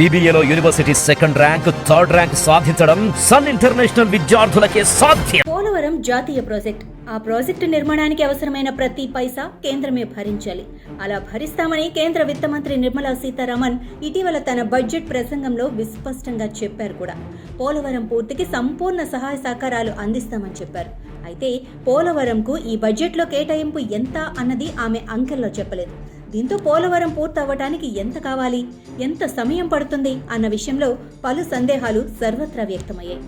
BBAలో university second rank, third rank సాధించడం Sun International విద్యార్థులకే సాధ్యం. పోలవరం జాతీయ ప్రాజెక్ట్. ఆ ప్రాజెక్టు నిర్మాణానికి అవసరమైన ప్రతి పైసా కేంద్రమే భరించాలి. అలా భరిస్తామని కేంద్ర విత్త మంత్రి నిర్మలా సీతారామన్ ఇటీవల తన బడ్జెట్ ప్రసంగంలో విస్పష్టంగా చెప్పారు కూడా. పోలవరం పూర్తికి సంపూర్ణ సహాయ సహకారాలు అందిస్తామని చెప్పారు. అయితే పోలవరంకు ఈ బడ్జెట్లో కేటాయింపు ఎంత అన్నది ఆమె అంకెల్లో చెప్పలేదు. దీంతో పోలవరం పూర్తవ్వటానికి ఎంత కావాలి, ఎంత సమయం పడుతుంది అన్న విషయంలో పలు సందేహాలు సర్వత్రా వ్యక్తమయ్యాయి.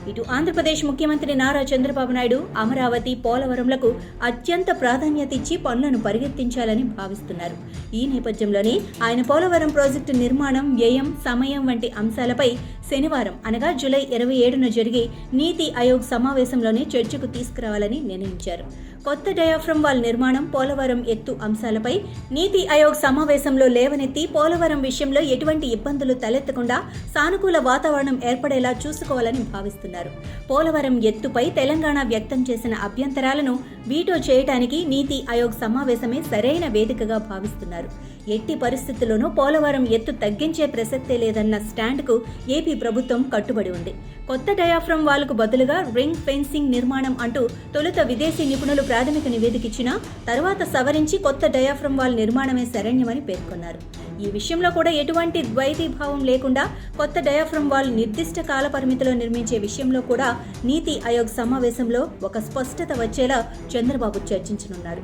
ఇటు ఆంధ్రప్రదేశ్ ముఖ్యమంత్రి నారా చంద్రబాబు నాయుడు అమరావతి, పోలవరంలకు అత్యంత ప్రాధాన్యత ఇచ్చి పనులను పరిగెత్తించాలని భావిస్తున్నారు. ఈ నేపథ్యంలోనే ఆయన పోలవరం ప్రాజెక్టు నిర్మాణం, వ్యయం, సమయం వంటి అంశాలపై శనివారం అనగా జూలై 27న జరిగే నీతి ఆయోగ్ సమావేశంలోనే చర్చకు తీసుకురావాలని నిర్ణయించారు. కొత్త డయాఫ్రమ్ వాల్ నిర్మాణం, పోలవరం ఎత్తు అంశాలపై నీతి ఆయోగ్ సమావేశంలో లేవనెత్తి పోలవరం విషయంలో ఎటువంటి ఇబ్బందులు తలెత్తకుండా సానుకూల వాతావరణం ఏర్పడేలా చూసుకోవాలని భావిస్తున్నారు. పోలవరం ఎత్తుపై తెలంగాణ వ్యక్తం చేసిన అభ్యంతరాలను వీటో చేయడానికి నీతి ఆయోగ్ సమావేశమే సరైన వేదికగా భావిస్తున్నారు. ఎట్టి పరిస్థితుల్లోనూ పోలవరం ఎత్తు తగ్గించే ప్రసక్తే లేదన్న స్టాండ్కు ఏపీ ప్రభుత్వం కట్టుబడి ఉంది. కొత్త డయాఫ్రమ్ వాల్కు బదులుగా రింగ్ ఫెన్సింగ్ నిర్మాణం అంటూ తొలుత విదేశీ నిపుణులు ప్రాథమిక నివేదిక ఇచ్చినా తర్వాత సవరించి కొత్త డయాఫ్రమ్ వాల్ నిర్మాణమే శరణ్యమని పేర్కొన్నారు. ఈ విషయంలో కూడా ఎటువంటి ద్వైతీభావం లేకుండా కొత్త డయాఫ్రమ్ వాల్ నిర్దిష్ట కాల పరిమితిలో నిర్మించే విషయంలో కూడా నీతి ఆయోగ్ సమావేశంలో ఒక స్పష్టత వచ్చేలా చంద్రబాబు చర్చించనున్నారు.